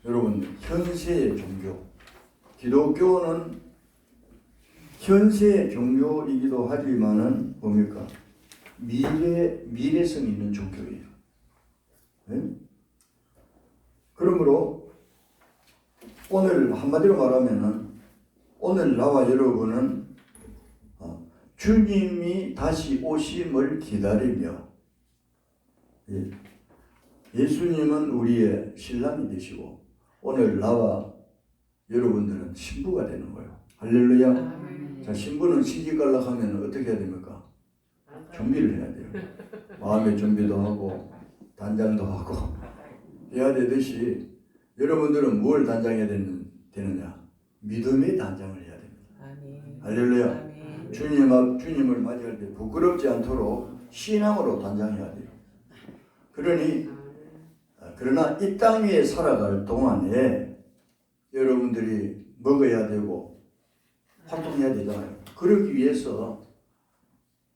여러분, 현세의 종교, 기독교는 현세의 종교이기도 하지만은 뭡니까? 미래성 있는 종교예요. 네? 그러므로 오늘 한마디로 말하면은 오늘 나와 여러분은 주님이 다시 오심을 기다리며 예수님은 우리의 신랑이 되시고 오늘 나와 여러분들은 신부가 되는 거예요. 할렐루야. 자, 신부는 시집 가려고 하면 어떻게 해야 됩니까? 준비를 해야 돼요. 마음의 준비도 하고 단장도 하고 해야 되듯이 여러분들은 뭘 단장해야 되느냐? 믿음의 단장을 해야 됩니다. 할렐루야. 주님을 맞이할 때 부끄럽지 않도록 신앙으로 단장해야 돼요. 그러나 이 땅 위에 살아갈 동안에 여러분들이 먹어야 되고 활동해야 되잖아요. 그러기 위해서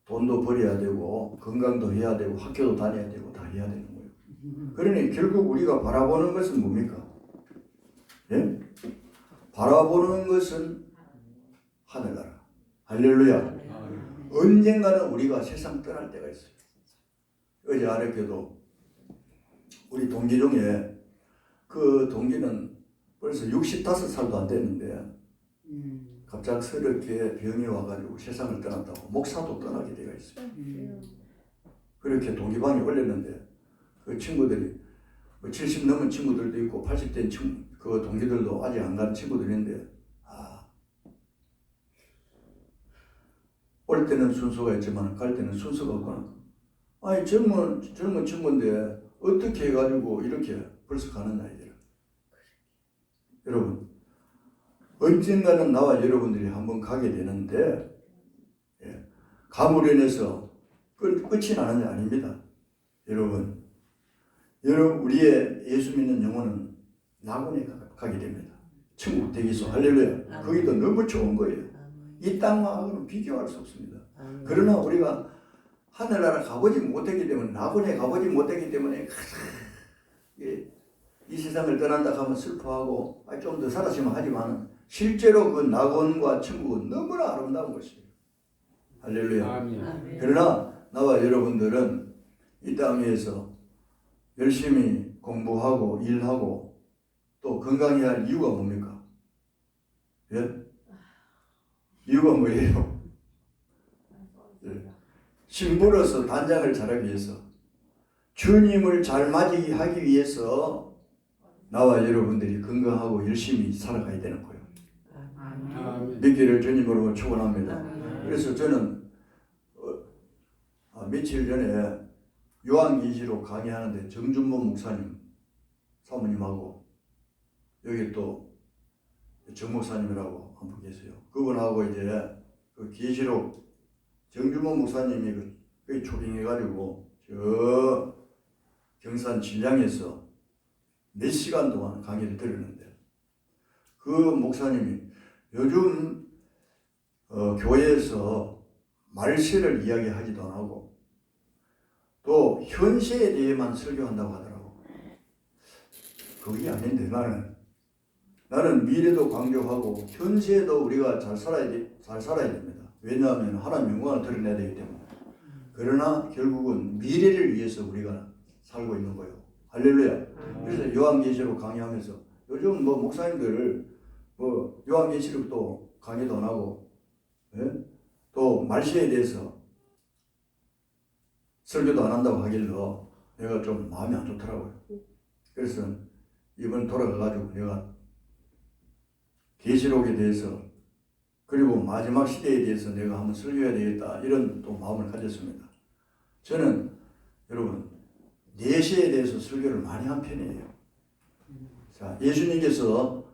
돈도 벌어야 되고 건강도 해야 되고 학교도 다녀야 되고 다 해야 되는 거예요. 그러니 결국 우리가 바라보는 것은 뭡니까? 예? 바라보는 것은 하늘나라. 할렐루야. 언젠가는 우리가 세상 떠날 때가 있어요. 어제 아랫게도 우리 동기 중에 그 동기는 벌써 65살도 안 됐는데 갑작스럽게 병이 와가지고 세상을 떠났다고 목사도 떠나게 되어 있어요. 그렇게 동기방에 올렸는데 그 친구들이 70 넘은 친구들도 있고 80대 그 동기들도 아직 안 간 친구들인데 올 때는 순서가 있지만 갈 때는 순서가 없구나. 아니 젊은 친구인데 어떻게 해가지고 이렇게 벌써 가느냐 이제. 여러분 언젠가는 나와 여러분들이 한번 가게 되는데 감으로 인해서 끝이 나는 게 아닙니다. 여러분 우리의 예수 믿는 영혼은 낙원에 가게 됩니다. 천국 대기소. 할렐루야. 거기도 너무 좋은 거예요. 이 땅과는 비교할 수 없습니다. 그러나 우리가 하늘나라 가보지 못했기 때문에 낙원에 가보지 못했기 때문에 이 세상을 떠난다 하면 슬퍼하고 좀 더 살았으면 하지만 실제로 그 낙원과 천국은 너무나 아름다운 것이에요. 할렐루야. 아멘. 그러나 나와 여러분들은 이 땅에서 열심히 공부하고 일하고 또 건강해야 할 이유가 뭡니까? 예? 이유가 뭐예요? 예. 신부로서 단장을 잘하기 위해서 주님을 잘 맞이하기 위해서 나와 여러분들이 건강하고 열심히 살아가야 되는 거예요. 믿기를 주님으로 축원합니다. 그래서 저는 며칠 전에 요한계시록 강의하는데 정준모 목사님 사모님하고 여기 또 정 목사님이라고 한 분 계세요. 그분하고 이제 그 계시록 정준모 목사님이 거의 초빙해가지고 저 경산 진량에서 몇 시간 동안 강의를 들었는데 그 목사님이 요즘 교회에서 말세를 이야기하지도 안 하고 또 현세에 대해만 설교한다고 하더라고. 그게 아닌데 나는 미래도 강조하고 현세에도 우리가 잘 살아야 됩니다. 왜냐하면 하나님 영광을 드러내야 되기 때문에. 그러나 결국은 미래를 위해서 우리가 살고 있는 거예요. 할렐루야. 그래서 요한계시록 강의하면서 요즘 목사님들 요한계시록 또 강의도 안 하고 또 말세에 대해서 설교도 안 한다고 하길래 내가 좀 마음이 안 좋더라고요. 그래서 이번 돌아가가지고 내가 계시록에 대해서 그리고 마지막 시대에 대해서 내가 한번 설교해야 되겠다 이런 또 마음을 가졌습니다. 저는 여러분 내시에 대해서 설교를 많이 한 편이에요. 자, 예수님께서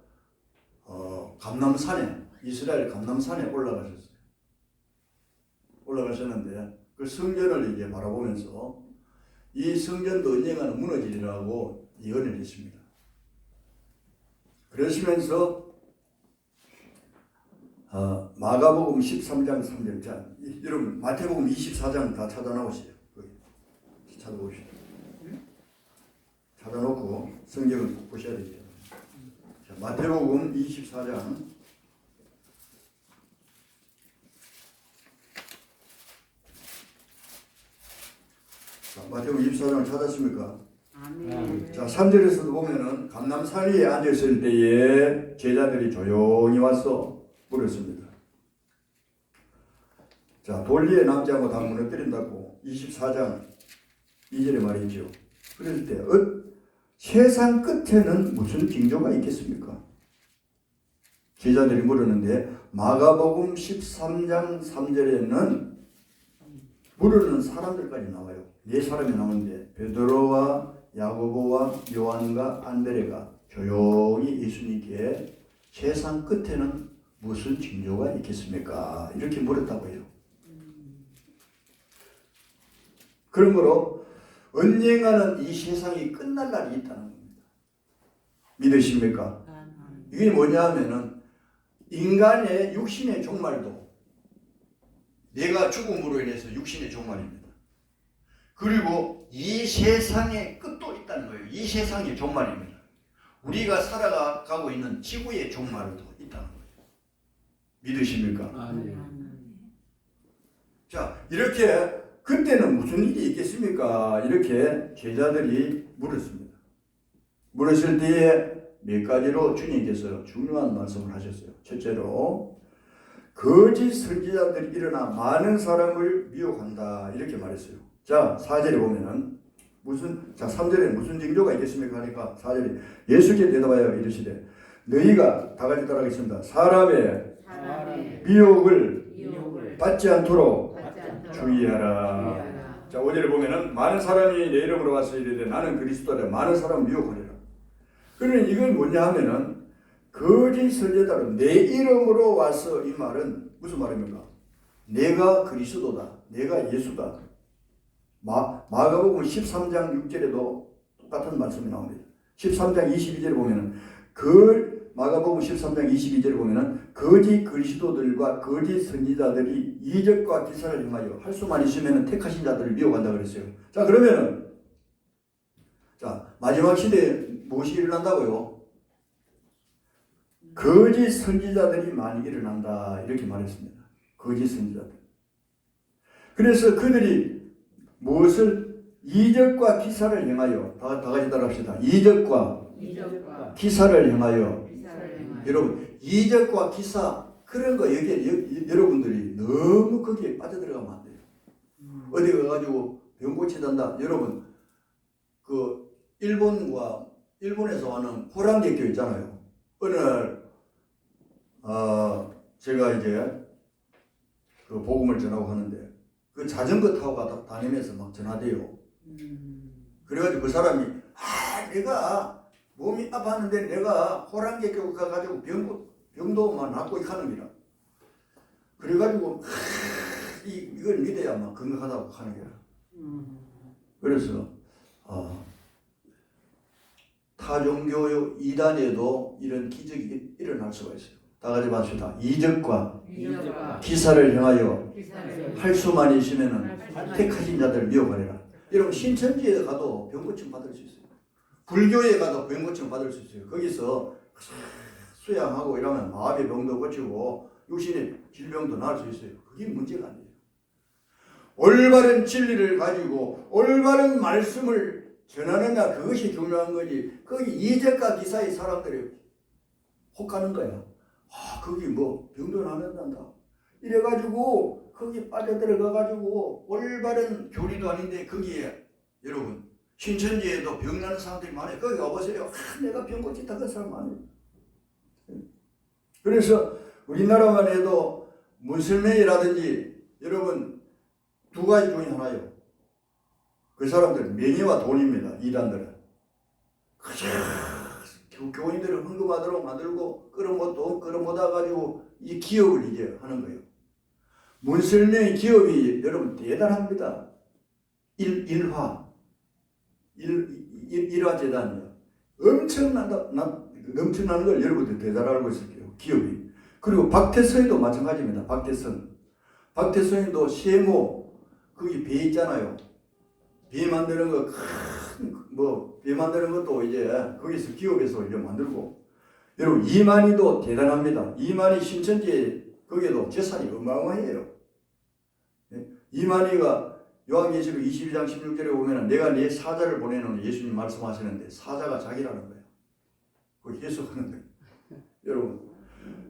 감람산에 이스라엘 감람산에 올라가셨는데 그 성전을 이제 바라보면서 이 성전도 언젠가는 무너지리라고 예언을 했습니다. 그러시면서 마가복음 13장 3절. 자, 여러분 마태복음 24장 다 찾아나오세요. 찾아보시죠. 찾아놓고 성경을 보셔야 되죠. 마태복음 24장 마태복음 24장을 찾았습니까? 아멘. 자, 3절에서도 보면은 감람산 위에 앉았을 때에 제자들이 조용히 와서 물었습니다. 자, 돌리에 남지 않고 다 무너뜨린다고 24장 2절에 말이죠. 그럴 때 세상 끝에는 무슨 징조가 있겠습니까? 제자들이 물었는데 마가복음 13장 3절에는 물으는 사람들까지 나와요. 네 사람이 나오는데 베드로와 야고보와 요한과 안드레가 조용히 예수님께 세상 끝에는 무슨 징조가 있겠습니까? 이렇게 물었다고 해요. 그러므로 언젠가는 이 세상이 끝날 날이 있다는 겁니다. 믿으십니까? 이게 뭐냐 하면은 인간의 육신의 종말도 내가 죽음으로 인해서 육신의 종말입니다. 그리고 이 세상의 끝도 있다는 거예요. 이 세상의 종말입니다. 우리가 살아가고 있는 지구의 종말도 있다는 거예요. 믿으십니까? 자, 이렇게 그때는 무슨 일이 있겠습니까? 이렇게 제자들이 물었습니다. 물었을 때에 몇 가지로 주님께서 중요한 말씀을 하셨어요. 첫째로 거짓 선지자들이 일어나 많은 사람을 미혹한다 이렇게 말했어요. 자, 4절에 보면은 3절에 무슨 징조가 있겠습니까? 하니까 4절에 예수께 대답하여 이르시되 너희가 다 같이 따라하겠습니다. 사람의 미혹을 받지 않도록 주의하라. 자, 5절에 보면은 많은 사람이 내 이름으로 와서 이르되 나는 그리스도라 많은 사람을 미혹하리라. 그러면 이건 뭐냐 하면은 거짓 선지자로 내 이름으로 와서 이 말은 무슨 말입니까? 내가 그리스도다. 내가 예수다. 마가복음 13장 6절에도 똑같은 말씀이 나옵니다. 13장 22절에 보면은 마가복음 13장 22절에 보면은 거짓 그리스도들과 거짓 선지자들이 이적과 기사를 행하여 할 수만 있으면은 택하신 자들을 미혹한다 그랬어요. 자, 그러면은 마지막 시대에 무엇이 일어난다고요? 거짓 선지자들이 많이 일어난다 이렇게 말했습니다. 거짓 선지자들. 그래서 그들이 무엇을 이적과 기사를 행하여 다 같이 따라합시다. 이적과 기사를 행하여. 여러분 이적과 기사 그런 거 여러분들이 너무 거기에 빠져들어가면 안 돼요. 어디 가가지고 병 고치단다. 여러분 그 일본에서 와는 호랑개교 있잖아요. 어느 날 제가 이제 그 복음을 전하고 하는데 그 자전거 타고 다니면서 막 전하대요. 그래가지고 그 사람이 내가 몸이 아팠는데 내가 호랑개교 가가지고 병도만 낫고 하는 기라. 그래가지고 이걸 믿어야 막 건강하다고 하는 기라. 그래서 타종교 이단에도 이런 기적이 일어날 수가 있어요. 다 같이 봅시다. 이적과 기사를 행하여 할 수만 있으면 택하신 자들을 미혹하리라. 여러분 신천지에 가도 병고침 받을 수 있어요. 불교에 가도 병고침 받을 수 있어요. 거기서 수양하고 이러면 마음의 병도 고치고 육신의 질병도 나을 수 있어요. 그게 문제가 아니에요. 올바른 진리를 가지고 올바른 말씀을 전하느냐 그것이 중요한 거지. 거기 이적과 기사의 사람들이 혹하는 거야. 거기 뭐 병도 나는단다. 이래가지고 거기 빠져들어가가지고 올바른 교리도 아닌데 거기에 여러분 신천지에도 병나는 사람들이 많아요. 거기 와보세요. 내가 병 고친다 그 사람 많아요. 그래서 우리나라만 해도 무슬림이라든지 여러분 두 가지 중에 하나요. 그 사람들 명예와 돈입니다. 이단들은. 그저 교인들을 헌금하도록 만들고 돈 끌어모아가지고 이 기업을 이제 하는 거예요. 무슬림의 기업이 여러분 대단합니다. 일화 재단이요. 엄청난 걸 여러분들 대단 알고 있을게요. 기업이. 그리고 박태서에도 마찬가지입니다. 박태서에도 세모 거기 배 있잖아요. 배 만드는 거 배 만드는 것도 이제 거기서 기업에서 이제 만들고 여러분 이만희도 대단합니다. 이만희 신천지에 거기에도 재산이 어마어마해요. 이만희가 요한계시록 22장 16절에 보면 내가 내 사자를 보내는 예수님 말씀하시는데 사자가 자기라는 거예요. 그 해석하는 거예요. 여러분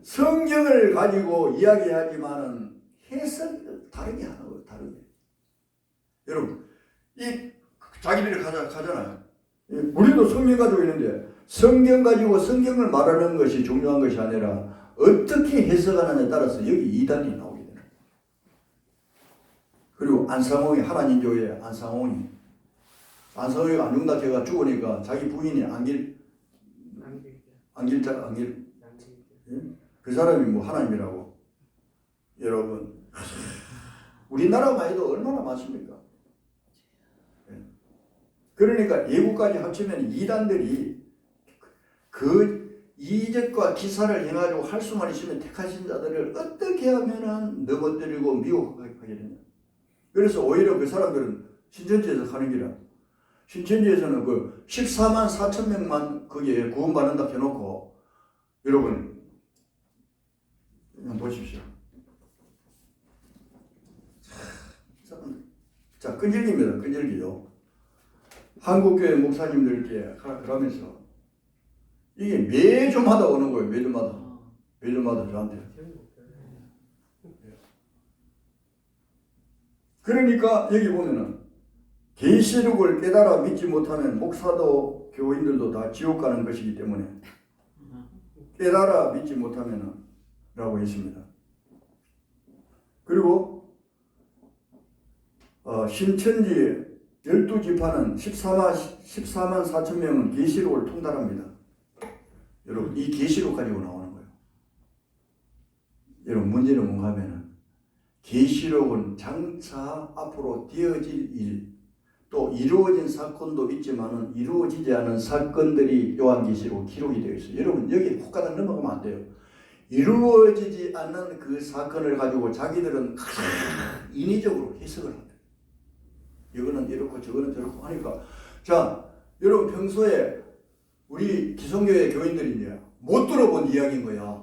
성경을 가지고 이야기하지만은 해석을 다르게 하는 거예요. 다르게. 여러분 이 자기들이 가잖아요. 우리도 성경 가지고 있는데 성경 가지고 성경을 말하는 것이 중요한 것이 아니라 어떻게 해석하느냐에 따라서 여기 이단이 나오게 되는 거예요. 그리고 안상홍이 하나님교회 안상홍이 안중다케가 죽으니까 자기 부인이 그 사람이 뭐 하나님이라고. 여러분 우리나라만 해도 얼마나 많습니까? 그러니까 예국까지 합치면 이단들이 그 이적과 기사를 행하려고 할 수만 있으면 택하신 자들을 어떻게 하면은 넘어뜨리고 미혹하게 되냐. 그래서 오히려 그 사람들은 신천지에서 가는 기라. 신천지에서는 그 14만 4천 명만 거기에 구원받는다 해놓고 여러분 한번 보십시오. 자, 끈질깁니다. 끈질기요. 한국교회 목사님들께 그러면서 이게 매주마다 오는 거예요. 매주마다 저한테. 그러니까 여기 보면은 계시록을 깨달아 믿지 못하면 목사도 교인들도 다 지옥 가는 것이기 때문에 깨달아 믿지 못하면은 라고 했습니다. 그리고 신천지 12지파는 14만 4천 명은 계시록을 통달합니다. 여러분 이 계시록 가지고 나오는 거예요. 여러분 문제는 뭔가 하면은 계시록은 장차 앞으로 되어질 일 또 이루어진 사건도 있지만은 이루어지지 않은 사건들이 요한계시록 기록이 되어 있어요. 여러분 여기 혹가닥 넘어가면 안 돼요. 이루어지지 않는 그 사건을 가지고 자기들은 인위적으로 해석을 한대요. 이거는 이렇고 저거는 저렇고 하니까 자 여러분 평소에 우리 기성교회 교인들이 못 들어본 이야기인 거야.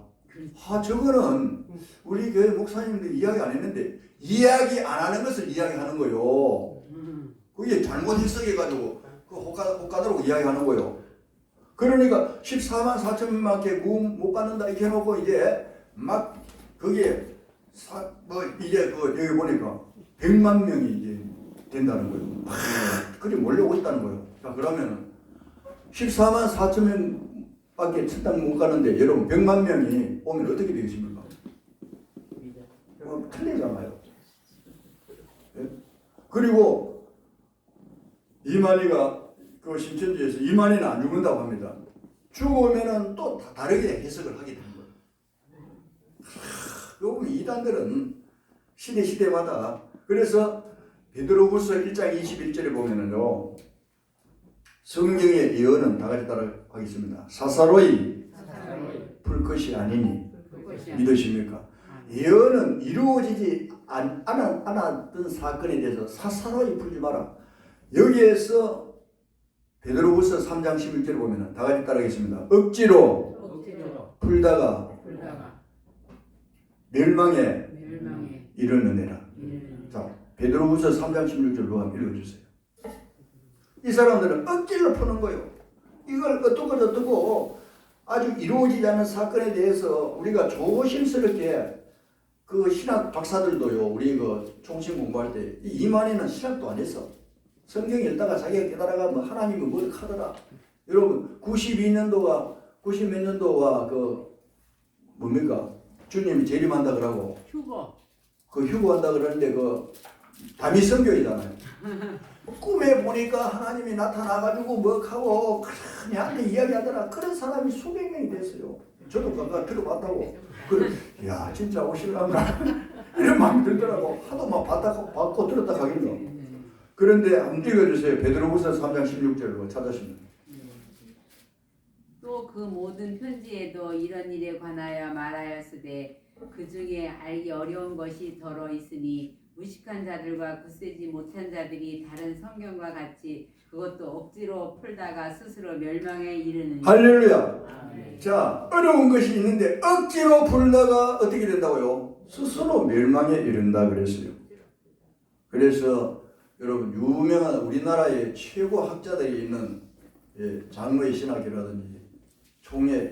저거는 우리 교회 목사님들이 이야기 안 했는데 이야기 안 하는 것을 이야기하는 거요. 그게 잘못 해석해가지고 그 혹가다로 이야기하는 거요. 그러니까 14만 4천 명밖에 구원 못 받는다 이렇게 해놓고 이제 막 거기에 이제 여기 보니까 100만 명이 이제 된다는 거예요. 그리 몰려오고 있다는 거예요. 자 그러면은 14만 4천 명밖에 천당 못 가는데 여러분 100만 명이 오면 어떻게 되겠습니까? 틀리잖아요. 네? 그리고 이만희가 그 신천지에서 이만희는 안 죽는다고 합니다. 죽으면은 또 다르게 해석을 하게 되는 거예요. 요즘 이단들은 시대마다 그래서 베드로후서 1장 21절에 보면은요 성경의 예언은 다 같이 따라가겠습니다. 사사로이 풀 것이 아니니 믿으십니까? 예언은 이루어지지 않았던 사건에 대해서 사사로이 풀지 마라. 여기에서 베드로후서 3장 11절에 보면은 다 같이 따라하겠습니다. 억지로 풀다가 멸망에 이르느니라. 자, 베드로후서 3장 16절로 한번 읽어주세요. 이 사람들은 억지로 푸는 거예요. 이걸 어떻고 아주 이루어지지 않은 사건에 대해서 우리가 조심스럽게 그 신학 박사들도요. 우리 그 총신 공부할 때 이만희는 신학도 안 했어. 성경 읽다가 자기가 깨달아가 뭐 하나님은 뭘 하더라. 여러분 92년도가 90 몇 년도가 그 뭡니까? 주님이 재림한다 그러고 휴거한다 그러는데 그 다미 성교이잖아요. 꿈에 보니까 하나님이 나타나가지고 뭐 하고 그냥 이야기하더라. 그런 사람이 수백 명이 됐어요. 저도 그거 들어봤다고. 그래, 야 진짜 오실란가 이런 마음이 들더라고. 하도 막 받고 들었다 가길래. 그런데 한번 읽어주세요. 베드로후서 3장 16절로 찾으시면. 또 그 모든 편지에도 이런 일에 관하여 말하였으되 그 중에 알기 어려운 것이 더러 있으니 무식한 자들과 굳세지 못한 자들이 다른 성경과 같이 그것도 억지로 풀다가 스스로 멸망에 이르느니. 할렐루야. 아멘. 자, 어려운 것이 있는데 억지로 풀다가 어떻게 된다고요? 스스로 멸망에 이른다 그랬어요. 그래서 여러분 유명한 우리나라의 최고 학자들이 있는 장로의 신학이라든지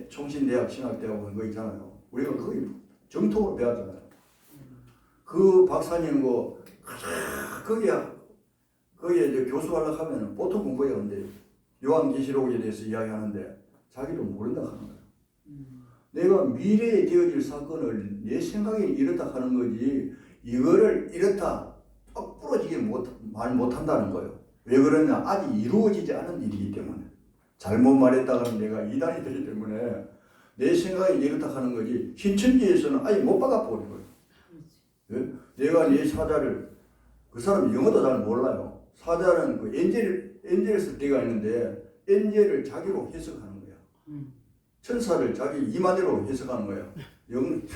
총신대학 신학대학원 거 있잖아요. 우리가 거의 정통으로 배웠잖아요. 그 박사님 거기에 이제 교수하려고 하면 보통 공부해야 하는데 요한계시록에 대해서 이야기하는데 자기도 모른다 하는 거예요. 내가 미래에 되어질 사건을 내 생각에 이렇다 하는 거지 이거를 이렇다 딱 부러지게 말 못한다는 거예요. 왜 그러냐? 아직 이루어지지 않은 일이기 때문에. 잘못 말했다 하면 내가 이단이 되기 때문에 내 생각에 이렇다 하는 거지 신천지에서는 아예 못 박아버린 거예요. 예? 내가 내 사자를 그 사람 영어도 잘 몰라요. 사자는 그 엔젤을 쓸 때가 있는데 엔젤을 자기로 해석하는 거야. 천사를 자기 이마대로 해석하는 거야. 여러분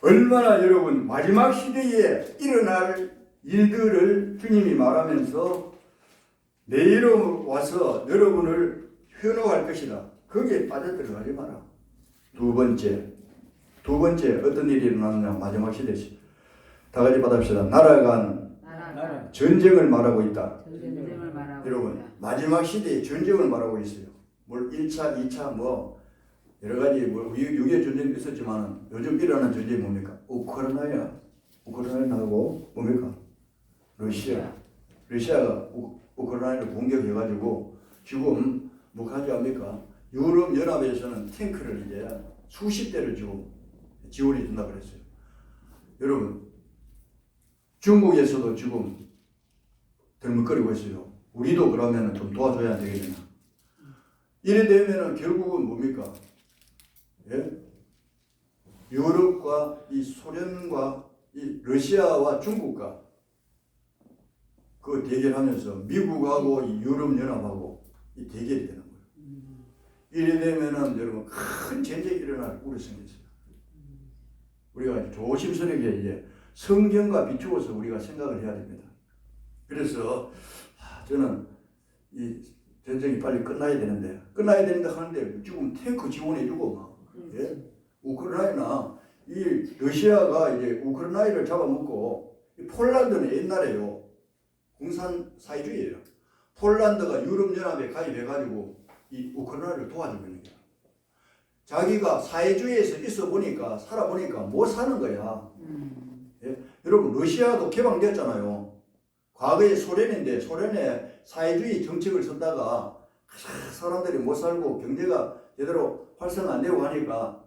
얼마나 여러분 마지막 시대에 일어날 일들을 주님이 말하면서 내일로 와서 여러분을 현혹할 것이다. 거기에 빠져들어가지 마라. 두 번째 어떤 일이 일어나느냐. 마지막 시대시 다 같이 받읍시다. 나라가 전쟁을 말하고 있다. 여러분 마지막 시대에 전쟁을 말하고 있어요. 뭘 1차, 2차 뭐 여러 가지 뭐 6.25 전쟁도 있었지만 요즘 일어나는 전쟁이 뭡니까? 우크라이나하고 뭡니까? 러시아가 우크라이나를 공격해가지고 지금 뭐 가져갑니까? 유럽 연합에서는 탱크를 이제 수십 대를 지금 지원해 준다 그랬어요. 여러분 중국에서도 지금 덜먹거리고 있어요. 우리도 그러면 좀 도와줘야 되겠냐. 이래 되면은 결국은 뭡니까? 예? 유럽과 이 소련과 이 러시아와 중국과 그 대결하면서 미국하고 이 유럽 연합하고 이 대결이 되는 거예요. 이래 되면은 여러분 큰 전쟁이 일어날 우려성이 있어요. 우리가 조심스럽게 이제 성경과 비추어서 우리가 생각을 해야 됩니다. 그래서 저는 이 전쟁이 빨리 끝나야 되는데 하는데 지금 탱크 지원해주고 막 예? 우크라이나 이 러시아가 이제 우크라이나를 잡아먹고 폴란드는 옛날에요 공산 사회주의예요. 폴란드가 유럽 연합에 가입해가지고 이 우크라이나를 도와주고 있는 거야. 자기가 사회주의에서 있어 보니까 살아 보니까 못 사는 거야. 예? 여러분 러시아도 개방되었잖아요. 과거에 소련인데 소련의 사회주의 정책을 썼다가 사람들이 못 살고 경제가 제대로 활성 안 되고 하니까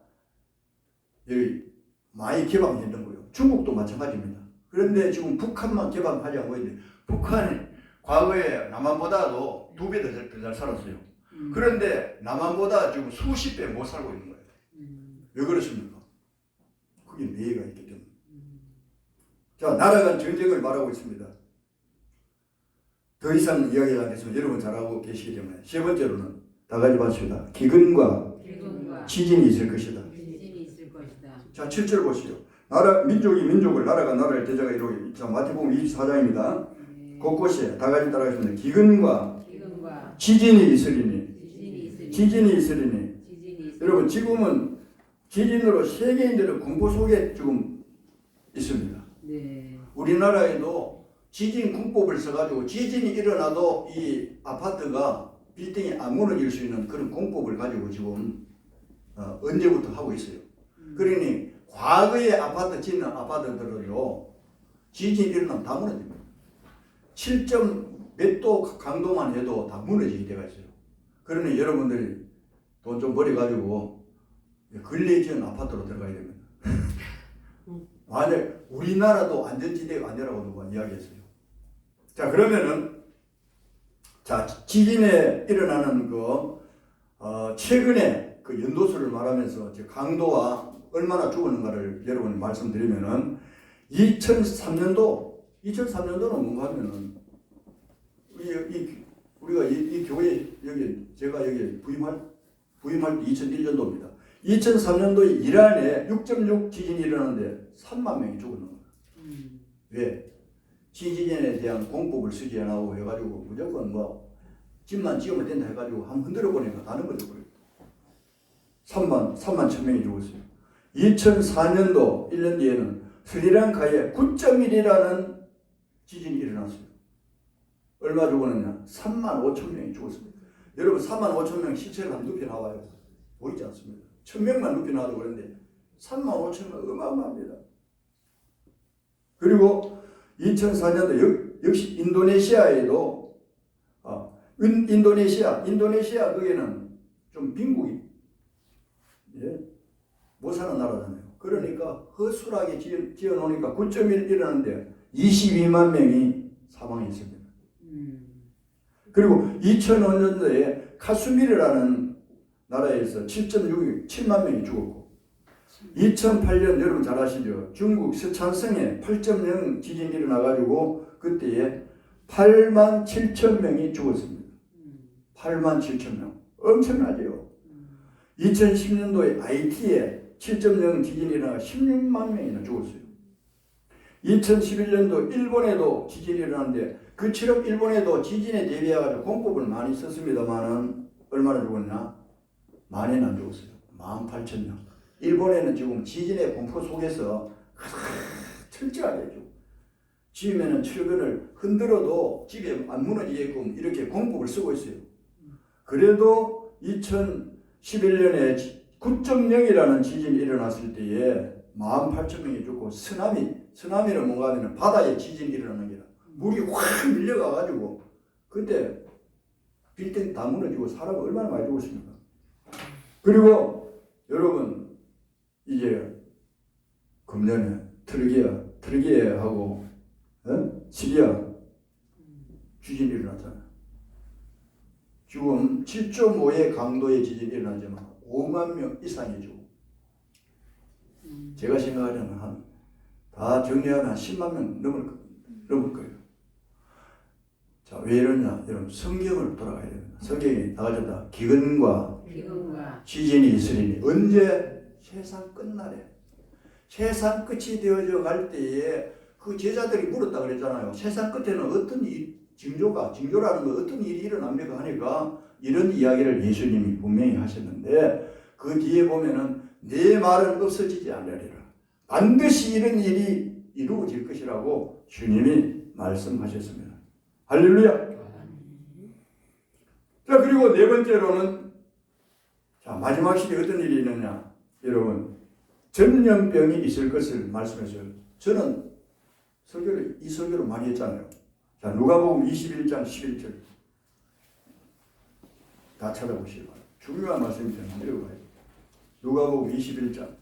여기 많이 개방했던 거예요. 중국도 마찬가지입니다. 그런데 지금 북한만 개방하자고 했는데 북한이 과거에 남한보다도 2배 더 잘 살았어요. 그런데 남한보다 지금 수십 배 못 살고 있는 거예요. 왜 그렇습니까? 그게 매해가 있기 때문에. 자, 나라가 전쟁을 말하고 있습니다. 더 이상 이야기가 안 돼서 여러분 잘 알고 계시기 때문에 세 번째로는 다 같이 봤습니다. 기근과 지진이 있을 것이다. 자, 7절 보시죠. 민족이 민족을 나라가 나라를 대적하 이루게. 자, 마태복음 24장입니다. 곳곳에 다 같이 따라하겠습니다. 기근과 지진이 있으리니. 여러분 지금은 지진으로 세계인들은 공포 속에 지금 있습니다. 네. 우리나라에도 지진 군법을 써가지고 지진이 일어나도 이 아파트가 빌딩이 안 무너질 수 있는 그런 공법을 가지고 지금 언제부터 하고 있어요. 그러니 과거에 아파트 짓는 아파트들은요 지진이 일어나면 다 무너집니다. 7점 몇 도 강도만 해도 다 무너지게 되어 있어요. 그러니 여러분들이 돈 좀 벌여가지고 근래 지은 아파트로 들어가야 됩니다. 만약 우리나라도 안전지대가 아니라고 누가 이야기했어요. 자, 그러면은 자, 지진에 일어나는 최근에 그 연도수를 말하면서 강도와 얼마나 죽었는가를 여러분 말씀드리면은 2003년도는 뭔가 하면은 우리가 이 교회 제가 여기 부임할 때 2001년도입니다. 2003년도에 이란에 6.6 지진이 일어났는데 3만 명이 죽었는 거예요. 왜? 지진에 대한 공법을 쓰지 않고 해가지고 무조건 집만 지으면 된다 해가지고 한번 흔들어 보니까 다 넘어져 버려요. 3만 1,000명이 죽었어요. 2004년도 1년 뒤에는 스리랑카에 9.1이라는 지진이 일어났어요. 얼마 죽었느냐? 3만 5천 명이 죽었습니다. 여러분 3만 5천 명 시체가 눕혀 나와요. 보이지 않습니다. 1,000명만 눕혀 나와도 그런데 3만 5천 명 어마어마합니다. 그리고 2004년도 역시 인도네시아에도 인도네시아 거기는 좀 빈국이 못 사는 나라잖아요. 그러니까 허술하게 지어 놓으니까 9.1 일어났는데 22만 명이 사망했습니다. 그리고 2005년도에 카슈미르라는 나라에서 7.6만 명이 죽었고 2008년 여러분 잘 아시죠? 중국 서촨성에 8.0 지진이 일어나가지고 그때에 8만 7천 명이 죽었습니다. 8만 7천 명. 엄청나죠? 2010년도에 IT에 7.0 지진이 일어나 16만 명이나 죽었어요. 2011년도 일본에도 지진이 일어났는데 그처럼 일본에도 지진에 대비해가지고 공법을 많이 썼습니다만은 얼마나 죽었냐? 많이는 안 죽었어요. 18,000명. 일본에는 지금 지진의 공포 속에서 철저하게 해줘. 지으면은 철근을 흔들어도 집에 안 무너지게끔 이렇게 공법을 쓰고 있어요. 그래도 2011년에 9.0이라는 지진이 일어났을 때에 18,000명이 죽고 쓰나미는 뭔가 하면 바다에 지진이 일어나는 게라 물이 확 밀려가가지고 그때 빌딩 다 무너지고 사람이 얼마나 많이 죽었습니까? 그리고 여러분 이제 금년에 트르키예하고 시리아 지진이 일어났잖아요. 지금 7.5의 강도의 지진이 일어나지만 5만 명 이상이 죽고 제가 생각하려면 다 정리하면 한 10만 명 넘을 거예요. 자, 왜 이러냐? 여러분 성경을 돌아가야 됩니다. 성경이 나가졌다. 기근과 지진이 있으리니 언제? 세상 끝날에. 세상 끝이 되어져 갈 때에 그 제자들이 물었다 그랬잖아요. 세상 끝에는 어떤 징조라는 거 어떤 일이 일어납니까 하니까 이런 이야기를 예수님이 분명히 하셨는데 그 뒤에 보면은 내 말은 없어지지 않으리라. 반드시 이런 일이 이루어질 것이라고 주님이 말씀하셨습니다. 할렐루야. 자, 그리고 네 번째로는 자, 마지막 시대에 어떤 일이 있느냐. 여러분 전염병이 있을 것을 말씀했어요. 저는 이 설교를 많이 했잖아요. 자, 누가복음 21장 11절 다 찾아보시기 바랍니다. 중요한 말씀이 되는 읽어봐요. 누가복음 21장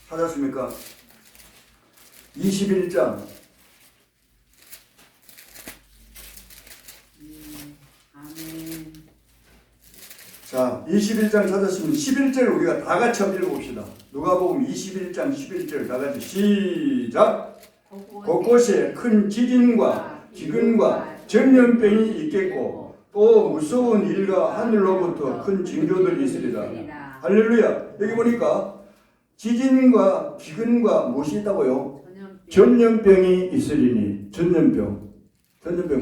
찾았습니까? 21장 아멘. 자, 21장 찾았으면 11절 우리가 다 같이 한번 읽어봅시다. 누가복음 21장 11절 다 같이 시작. 곳곳에 큰 지진과 기근과 전염병이 있겠고 또 무서운 일과 하늘로부터 큰 징조들이 있으리라. 할렐루야. 여기 보니까 지진과 기근과 무엇이 있다고요? 전염병이 있으리니. 전염병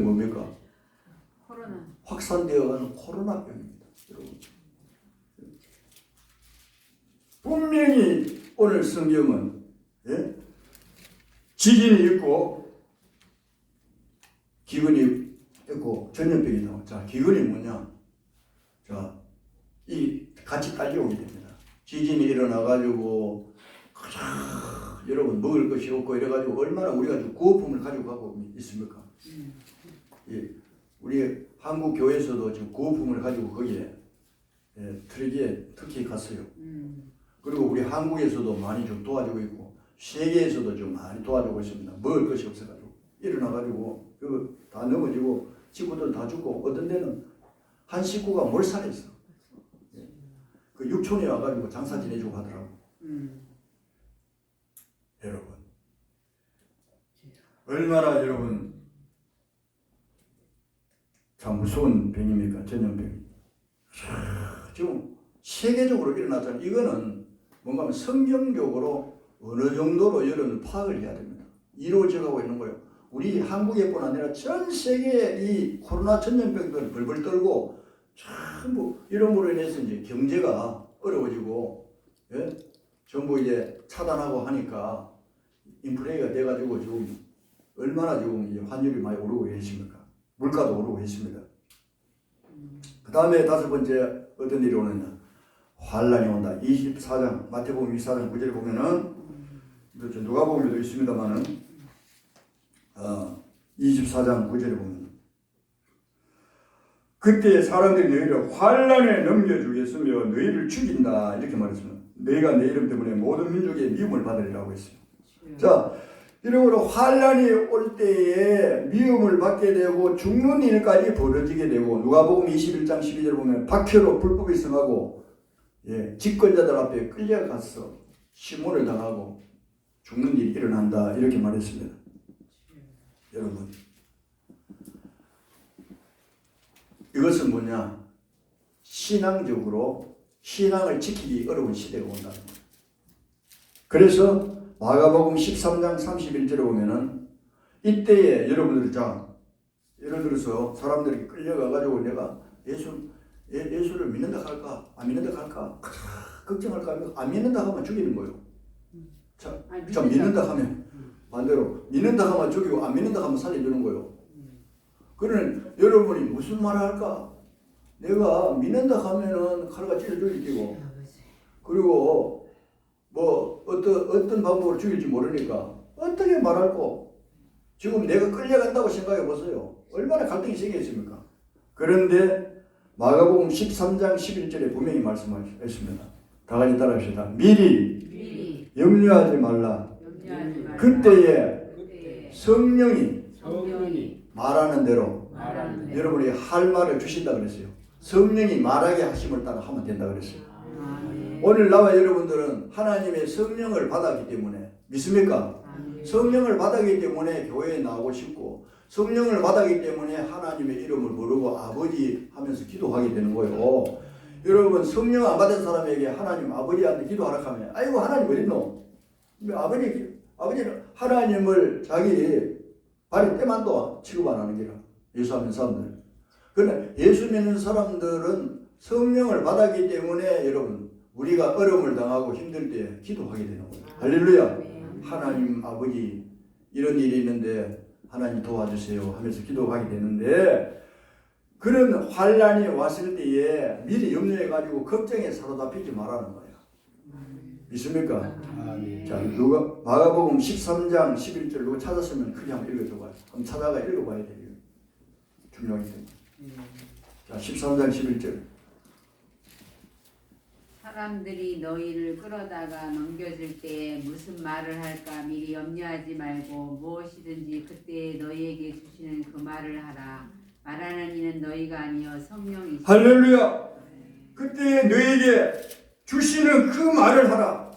뭡니까? 코로나. 확산되어가는 코로나병입니다. 여러분. 분명히 오늘 성경은 지진이 있고 기근이 있고 전염병이 나오고. 자, 기근이 뭐냐? 자, 이 같이 딸려오게 됩니다. 지진이 일어나가지고 여러분 먹을 것이 없고 이래가지고 얼마나 우리가 구호품을 가지고 가고 있습니까? 예, 우리 한국 교회에서도 지금 구호품을 가지고 거기에 트럭에 특히 갔어요. 그리고 우리 한국에서도 많이 좀 도와주고 있고 세계에서도 좀 많이 도와주고 있습니다. 먹을 것이 없어가지고 일어나가지고 그 다 넘어지고 식구들 다 죽고 어떤 데는 한 식구가 몰살했어. 그 육촌에 와가지고 장사 지내주고 하더라고. 여러분 얼마나 여러분 참 무서운 병입니까? 전염병이. 지금 세계적으로 일어났잖아요. 이거는 뭔가 하면 성경적으로 어느 정도로 여러분 파악을 해야 됩니다. 이루어져 가고 있는 거예요. 우리 한국에뿐 아니라 전 세계 이 코로나 전염병들 벌벌 떨고 전부 이름으로 인해서 이제 경제가 어려워지고 예? 전부 이제 차단하고 하니까 인플레이가 돼가지고 지금 얼마나 지금 이제 환율이 많이 오르고 계십니까? 물가도 오르고 있습니다. 그 다음에 다섯 번째 어떤 일이 오느냐? 환란이 온다. 24장 마태복음 24장 9절에 보면은 누가복음에도 있습니다만은 24장 9절에 보면 그때 사람들이 너희를 환란에 넘겨주겠으며 너희를 죽인다 이렇게 말했습니다. 너희가 내 이름 때문에 모든 민족의 미움을 받으리라고 했어요. 자, 이러므로 환란이 올 때에 미움을 받게 되고 죽는 일까지 벌어지게 되고 누가복음 21장 12절 보면 박해로 불법이 성하고 집권자들 앞에 끌려가서 시몬을 당하고 죽는 일이 일어난다 이렇게 말했습니다. 여러분 이것은 뭐냐? 신앙적으로 신앙을 지키기 어려운 시대가 온다는 거예요. 그래서 마가복음 13장 31절에 보면은 이때에 여러분들이 자 예를 들어서 사람들이 끌려가가지고 내가 예수를 믿는다 할까 안 믿는다 할까 걱정할까 안 믿는다 하면 죽이는 거예요. 자 믿는다 하면 반대로 믿는다 하면 죽이고 안 믿는다 하면 살려주는 거예요. 그러면 여러분이 무슨 말을 할까? 내가 믿는다 하면은 칼과 찔러 죽일 끼고 그리고 뭐 어떤 방법으로 죽일지 모르니까 어떻게 말할고 지금 내가 끌려간다고 생각해 보세요. 얼마나 갈등이 생기겠습니까? 그런데 마가복음 13장 11절에 분명히 말씀하셨습니다. 다 같이 따라합시다. 미리 염려하지 말라. 그때에 성령이 말하는 대로 여러분이 할 말을 주신다 그랬어요. 성령이 말하게 하심을 따라 하면 된다 그랬어요. 오늘 나와 여러분들은 하나님의 성령을 받았기 때문에 믿습니까? 성령을 받았기 때문에 교회에 나오고 싶고 성령을 받았기 때문에 하나님의 이름을 부르고 아버지 하면서 기도하게 되는 거예요. 여러분 성령 안 받은 사람에게 하나님 아버지한테 기도하라 하면 아이고 하나님 어딨노? 아버지는 하나님을 자기 발에 때만도 취급 안 하는 게라 예수 믿는 사람들. 그러나 예수 믿는 사람들은 성령을 받았기 때문에 여러분 우리가 어려움을 당하고 힘들 때 기도하게 되는 거예요. 할렐루야. 하나님 아버지 이런 일이 있는데 하나님 도와주세요 하면서 기도하게 되는데 그런 환란이 왔을 때에 미리 염려해 가지고 걱정에 사로잡히지 말라는 거예요. 믿습니까? 자, 누가 마가복음 13장 11절 누가 찾았으면 크게 한번 읽어줘봐요. 한번 찾아가 읽어봐야 돼요. 중요하기 때문에. 자, 13장 11절. 사람들이 너희를 끌어다가 넘겨줄 때 무슨 말을 할까 미리 염려하지 말고 무엇이든지 그때 너희에게 주시는 그 말을 하라. 말하는 이는 너희가 아니여 성령이시라. 할렐루야. 그때 너희에게 주시는 그 말을 하라.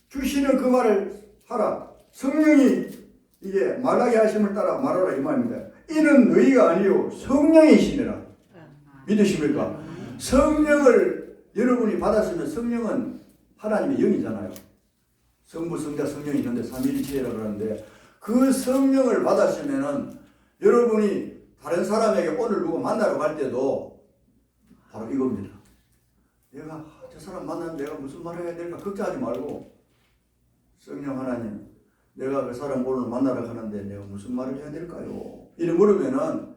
주시는 그 말을 하라. 성령이 이게 말하게 하심을 따라 말하라 이 말입니다. 이는 너희가 아니요 성령이시니라. 믿으십니까? 성령을 여러분이 받았으면 성령은 하나님의 영이잖아요. 성부, 성자, 성령이 있는데 삼위일체라고 하는데 그 성령을 받았으면은 여러분이 다른 사람에게 오늘 누구 만나러 갈 때도 바로 이겁니다. 내가 저 사람 만나면 내가 무슨 말을 해야 될까 걱정하지 말고 성령 하나님 내가 그 사람 오늘 만나러 가는데 내가 무슨 말을 해야 될까요? 이래 물으면은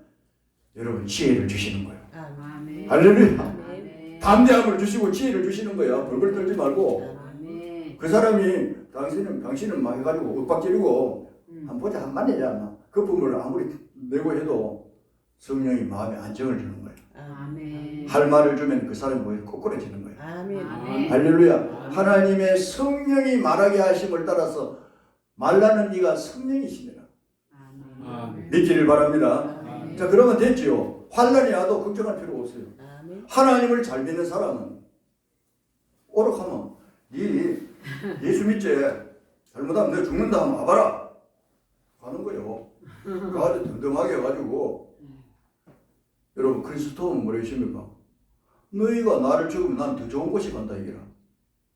여러분 지혜를 주시는 거예요. 아멘. 할렐루야. 아멘. 담대함을 주시고 지혜를 주시는 거야. 벌벌 떨지 말고. 아멘. 그 사람이 당신은 막 해가지고 윽박지르고 한 보자 한 만내자 거품을 아무리 내고 해도 성령이 마음에 안정을 주는 거예요. 아멘. 할 말을 주면 그 사람이 보여 꼬꾸라지는 거예요. 아멘. 아멘. 할렐루야. 하나님의 성령이 말하게 하심을 따라서 말라는 이가 성령이시니라. 아멘. 믿기를 바랍니다. 아멘. 자 그러면 됐지요. 환란이 와도 걱정할 필요가 없어요. 아멘. 하나님을 잘 믿는 사람은 오락하면 네 예수 믿지 잘못하면 너 죽는다 하면 와봐라 가는 거예요. 가서 덤덤하게 해가지고 여러분 그리스도는 뭐라 하십니까? 너희가 나를 죽으면 난 더 좋은 곳이 간다 이게라.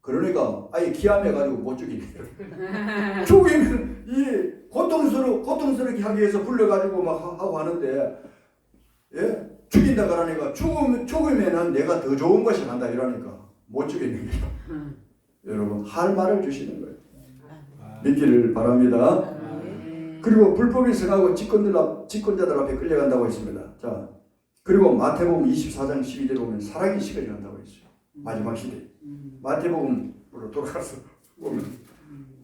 그러니까 아예 기함해가지고 못 죽이네. 죽이면 이 고통스럽게 하기 위해서 불러가지고 막 하고 하는데, 예? 죽인다 그러니까 죽으면은 내가 더 좋은 것이 간다 이러니까 못 죽이는 거예요. 여러분 할 말을 주시는 거예요. 믿기를 바랍니다. 그리고 불법이 성하고 집권자들 앞에 끌려간다고 했습니다. 자, 그리고 마태복음 24장 12절에 보면 사랑이 식어져 간다고 했어요. 마지막 시대. 마태복음으로 돌아가서 보면,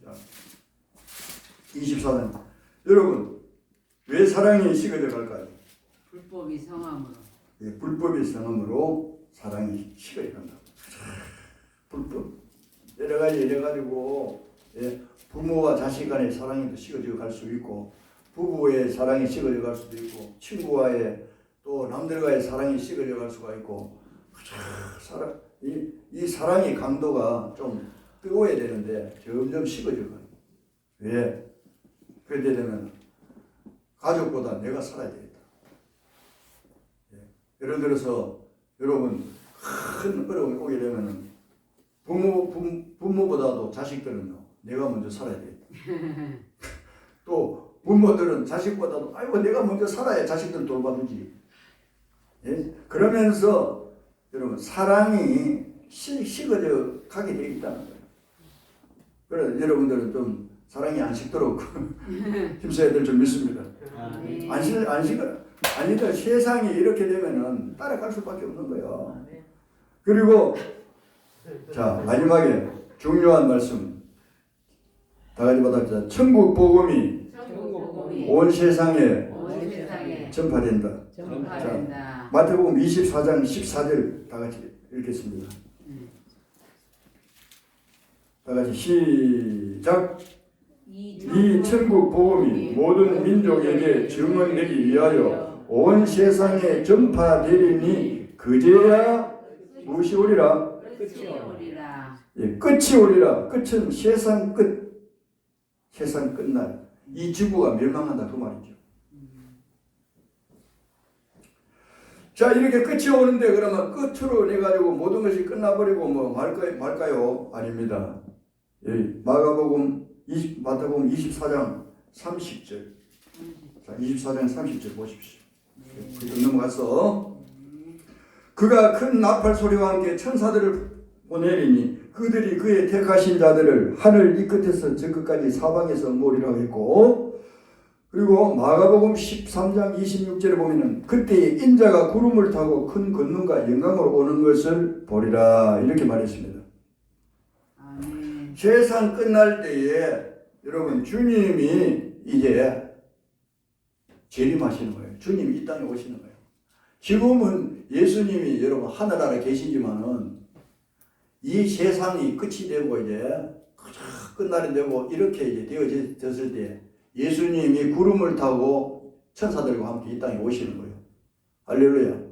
자, 24장. 여러분 왜 사랑이 식어져 갈까요? 불법이 성함으로. 예, 불법의 성함으로 사랑이 식어져 간다. 불법. 여러 가지고, 예, 부모와 자식 간의 사랑이 식어져 갈 수 있고, 부부의 사랑이 식어져 갈 수도 있고, 친구와의 또 남들과의 사랑이 식어져 갈 수가 있고, 이 사랑의 강도가 좀 뜨거워야 되는데 점점 식어져 가요. 왜? 그렇게 되면 가족보다 내가 살아야 되겠다. 예. 예를 들어서 여러분 큰 어려움이 오게 되면은 부모보다도 자식들은요, 내가 먼저 살아야 되겠다. 또 부모들은 자식보다도 아이고 내가 먼저 살아야 자식들 돌봐주지. 예? 그러면서 여러분 사랑이 식어져 가게 되어 있다는 거예요. 그래서 여러분들은 좀 사랑이 안 식도록 힘써야 될 줄 믿습니다. 아니다 세상이 이렇게 되면은 따라갈 수밖에 없는 거예요. 그리고 자 마지막에 중요한 말씀 다 같이 받았죠. 천국 복음이 온 세상에 전파된다. 자, 마태복음 24장 14절 다 같이 읽겠습니다. 다 같이 시작. 이 천국 복음이 모든 민족에게 증언되기 위하여 온 세상에 전파되리니 그제야 무엇이 오리라? 끝이 오리라. 예, 끝이 오리라. 끝은 세상 끝. 세상 끝날. 이 지구가 멸망한다 그 말이죠. 자, 이렇게 끝이 오는데 그러면 끝으로 내 가지고 모든 것이 끝나버리고 뭐 말까요? 아닙니다. 예, 마태복음 24장 30절. 자, 24장 30절 보십시오. 넘어가서 그가 큰 나팔 소리와 함께 천사들을 보내리니 그들이 그의 택하신 자들을 하늘 이 끝에서 저 끝까지 사방에서 모으리라 했고, 그리고 마가복음 13장 26절에 보면은 그때에 인자가 구름을 타고 큰 권능과 영광으로 오는 것을 보리라 이렇게 말했습니다. 아멘. 세상 끝날 때에 여러분 주님이 이제 재림하시는 거예요. 주님이 이 땅에 오시는 거예요. 지금은 예수님이 여러분 하늘나라에 계시지만은 이 세상이 끝이 되고 이제 끝날이 되고 이렇게 이제 되어졌을 때 예수님이 구름을 타고 천사들과 함께 이 땅에 오시는 거예요. 할렐루야.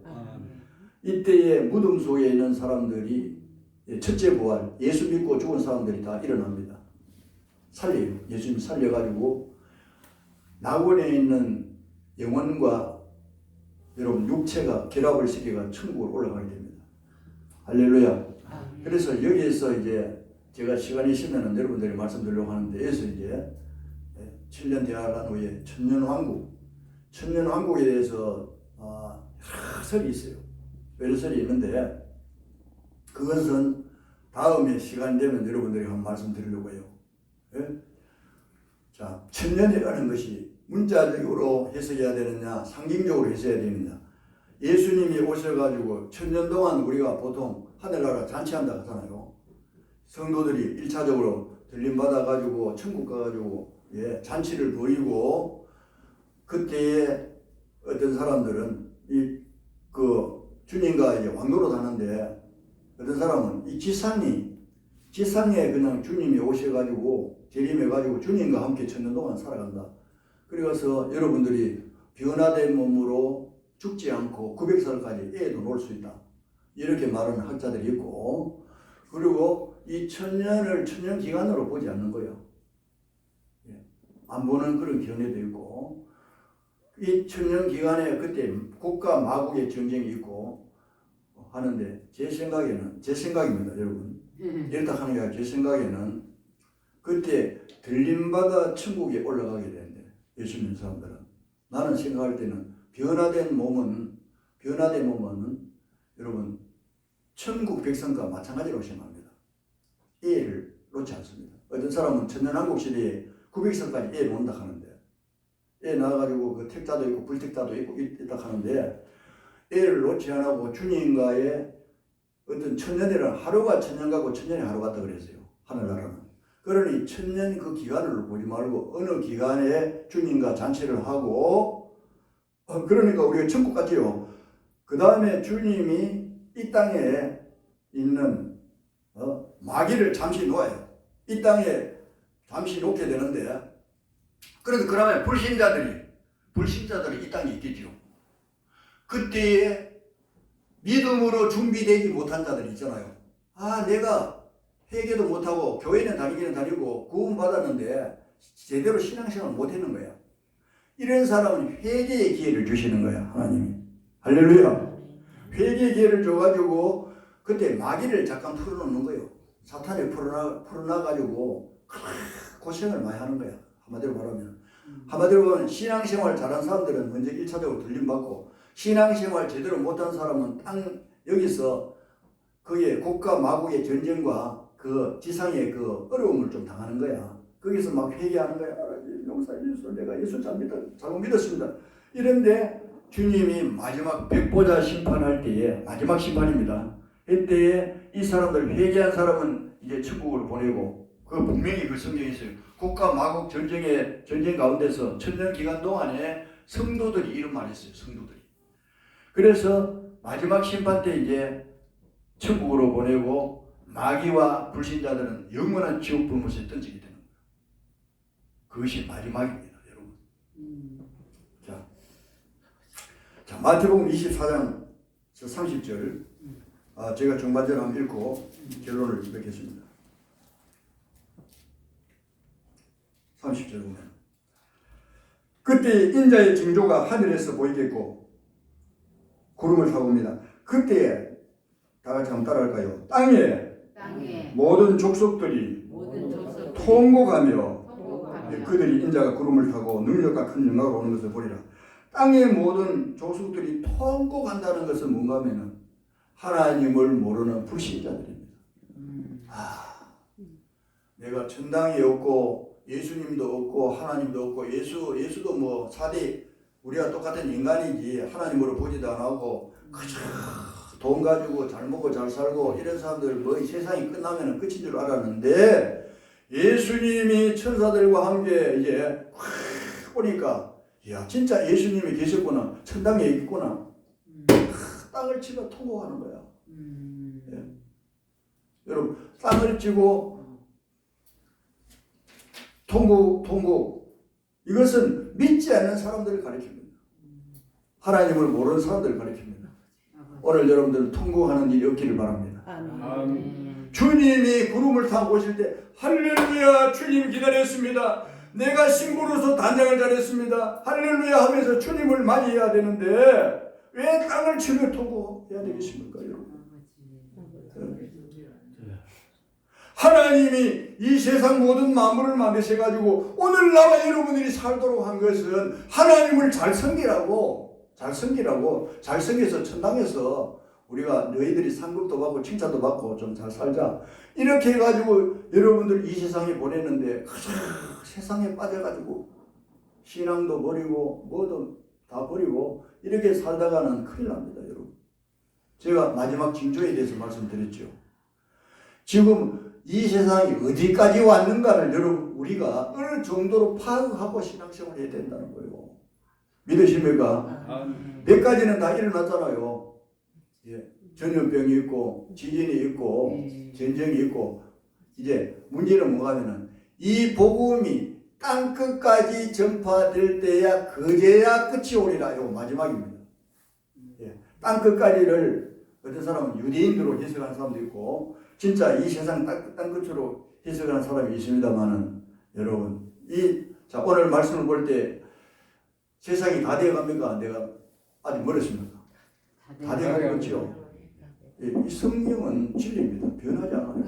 이때에 무덤 속에 있는 사람들이 첫째 부활, 예수 믿고 죽은 사람들이 다 일어납니다. 살려요. 예수님이 살려가지고 낙원에 있는 영혼과 여러분 육체가 결합을 시켜가 천국으로 올라가게 됩니다. 할렐루야. 그래서 여기에서 이제 제가 시간이 있으면 여러분들이 말씀드리려고 하는데 여기서 이제 7년 대화한 후에 천년왕국에 대해서 설이 있어요. 여러 설이 있는데 그것은 다음에 시간 되면 여러분들이 한번 말씀드리려고 해요. 예? 자, 천년이라는 것이 문자적으로 해석해야 되느냐 상징적으로 해석해야 되느냐. 예수님이 오셔가지고 천년 동안 우리가 보통 하늘나라 잔치한다 하잖아요. 성도들이 1차적으로 들림받아가지고 천국 가가지고 잔치를 벌이고 그때에 어떤 사람들은 주님과 이제 왕노로 가는데 어떤 사람은 이 지상에 그냥 주님이 오셔가지고 재림해가지고 주님과 함께 천년 동안 살아간다. 그래서 여러분들이 변화된 몸으로 죽지 않고 900살까지 애도 놀 수 있다. 이렇게 말하는 학자들이 있고, 그리고 이 천년 기간으로 보지 않는 거예요. 안 보는 그런 견해도 있고, 이 천년 기간에 그때 국가 마국의 전쟁이 있고 하는데 제 생각입니다, 여러분. 이렇다 하는 게 제 생각에는 그때 들림받아 천국에 올라가게 되는데 예수 믿는 사람들은 나는 생각할 때는 변화된 몸은 여러분 천국 백성과 마찬가지로 생각합니다. 애를 놓지 않습니다. 어떤 사람은 천년왕국 시대에 900성까지 애 놓는다 하는데 애 낳아가지고 그 택자도 있고 불택자도 있고 있다 하는데 애를 놓지 않고 주님과의 어떤 천년이라는 하루가 천년 같고 천년이 하루 같다 그랬어요. 하늘나라는. 그러니 천년 그 기간을 보지 말고 어느 기간에 주님과 잔치를 하고 그러니까 우리가 천국 같지요. 그 다음에 주님이 이 땅에 있는 마귀를 잠시 놓아요. 이 땅에 잠시 놓게 되는데 그래도 그 다음에 불신자들이 이 땅에 있겠죠. 그때에 믿음으로 준비되지 못한 자들이 있잖아요. 내가 회개도 못하고 교회는 다니기는 다니고 구원 받았는데 제대로 신앙생활 못했는 거야. 이런 사람은 회개의 기회를 주시는 거야, 하나님이. 할렐루야. 회개의 기회를 줘가지고 그때 마귀를 잠깐 풀어놓는 거예요. 사탄이 풀어놔가지고 고생을 많이 하는 거야. 한마디로 말하면 신앙생활 잘한 사람들은 먼저 1차적으로 들림받고 신앙생활 제대로 못한 사람은 여기서 그의 국가 마국의 전쟁과 그 지상의 그 어려움을 좀 당하는 거야. 거기서 막 회개하는 거야. 용서해 주소. 내가 예수 잘못 믿었습니다. 이런데 주님이 마지막 백보자 심판할 때에 마지막 심판입니다. 이때에 이 사람들 회개한 사람은 이제 천국으로 보내고 그 분명히 그 성경에 있어요. 국가 마국 전쟁 가운데서 천년 기간 동안에 성도들이 이런 말을 했어요. 성도들이. 그래서 마지막 심판 때 이제 천국으로 보내고 마귀와 불신자들은 영원한 지옥 불못에 던지게 되는 거예요. 그것이 마지막입니다, 여러분. 자, 마태복음 24장 30절. 제가 중반절 한번 읽고 결론을 맺겠습니다. 30절 보면 그때 인자의 징조가 하늘에서 보이겠고 구름을 타고 옵니다. 그때 다 같이 한번 따라할까요? 땅에 모든 족속들이 통곡하며 그들이 인자가 구름을 타고 능력과 큰 영광으로 오는 것을 보리라. 땅의 모든 족속들이 통곡한다는 것은 뭔가 하면은 하나님을 모르는 불신자들입니다. 내가 천당이 없고 예수님도 없고 하나님도 없고 예수도 뭐 4대 우리와 똑같은 인간이지 하나님으로 보지도 안 하고 그저 돈 가지고 잘 먹고 잘 살고 이런 사람들 뭐 세상이 끝나면 끝인 줄 알았는데 예수님이 천사들과 함께 이제 확 오니까 야 진짜 예수님이 계셨구나. 천당에 있구나. 땅을 치고 통곡하는 거야. 예. 여러분 땅을 치고 통곡 이것은 믿지 않는 사람들을 가리킵니다. 하나님을 모르는 사람들을 가리킵니다. 오늘 여러분들 통곡하는 일이 없기를 바랍니다. 아멘. 주님이 구름을 타고 오실 때 할렐루야 주님 기다렸습니다. 내가 신부로서 단장을 잘했습니다. 할렐루야 하면서 주님을 맞이해야 되는데 왜 땅을 치며 통곡해야 되겠습니까, 여러분? 하나님이 이 세상 모든 만물을 만드셔가지고 오늘 나와 여러분들이 살도록 한 것은 하나님을 잘 섬기라고 잘 섬겨서 천당에서 우리가 너희들이 상급도 받고 칭찬도 받고 좀 잘 살자 이렇게 해가지고 여러분들 이 세상에 보냈는데 세상에 빠져가지고 신앙도 버리고 뭐도 다 버리고 이렇게 살다가는 큰일 납니다, 여러분. 제가 마지막 징조에 대해서 말씀드렸죠. 지금 이 세상이 어디까지 왔는가를 여러분 우리가 어느 정도로 파악하고 신앙생활을 해야 된다는 거예요. 믿으십니까? 몇 가지는 다 일어났잖아요. 예. 전염병이 있고 지진이 있고 전쟁이 있고 이제 문제는 뭐가 하면은 이 복음이 땅끝까지 전파될 때야 그제야 끝이 오리라. 이거 마지막입니다. 예. 땅끝까지를 어떤 사람은 유대인으로 해석하는 사람도 있고 진짜 이 세상 땅끝으로 해석하는 사람이 있습니다만은 여러분 자 오늘 말씀을 볼 때 세상이 다 되어갑니까? 내가 아직 멀었습니까? 다 되어가고 있죠. 이 성령은 진리입니다. 변하지 않아요.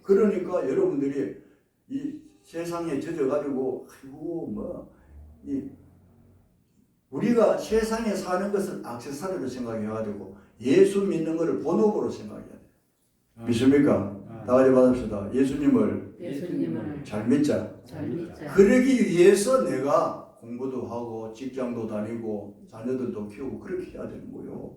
그러니까 여러분들이 이 세상에 젖어가지고 아이고 우리가 세상에 사는 것을 액세서리로 생각해가지고 예수 믿는 것을 본업으로 생각해야 돼요. 믿습니까? 나가지 받읍시다. 예수님을 잘 믿자. 그러기 위해서 내가 공부도 하고 직장도 다니고 자녀들도 키우고 그렇게 해야 되는 거예요.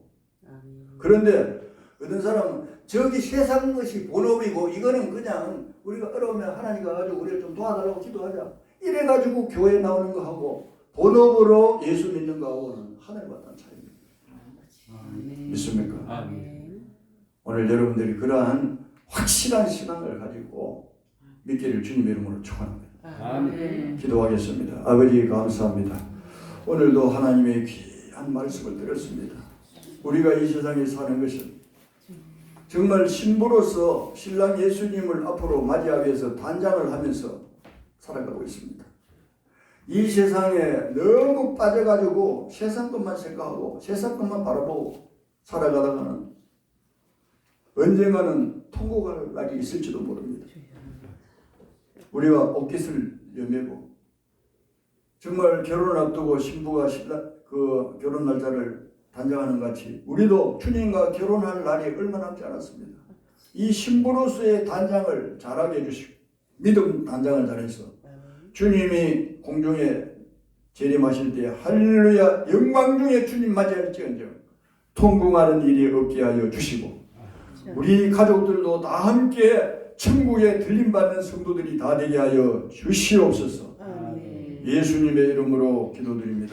그런데 어떤 사람은 저기 세상 것이 본업이고 이거는 그냥 우리가 어려우면 하나님과 가지고 우리를 좀 도와달라고 기도하자. 이래가지고 교회 나오는 거 하고 본업으로 예수 믿는 거하고는 하늘과 땅 차이입니다. 믿습니까? 오늘 여러분들이 그러한 확실한 신앙을 가지고 믿기를 주님의 이름으로 축원합니다. 기도하겠습니다. 아버지 감사합니다. 오늘도 하나님의 귀한 말씀을 들었습니다. 우리가 이 세상에 사는 것은 정말 신부로서 신랑 예수님을 앞으로 맞이하기 위해서 단장을 하면서 살아가고 있습니다. 이 세상에 너무 빠져가지고 세상 것만 생각하고 세상 것만 바라보고 살아가다가는 언젠가는 통곡할 날이 있을지도 모릅니다. 우리가 옷깃을 여매고 정말 결혼을 앞두고 신부가 그 결혼 날짜를 단장하는 같이 우리도 주님과 결혼할 날이 얼마 남지 않았습니다. 이 신부로서의 단장을 잘하게 해주시고 믿음 단장을 잘해서 주님이 공중에 재림하실 때 할렐루야 영광 중에 주님 맞이할지언정 통궁하는 일이 없게 하여 주시고 우리 가족들도 다 함께 천국에 들림받는 성도들이 다 되게 하여 주시옵소서. 예수님의 이름으로 기도드립니다.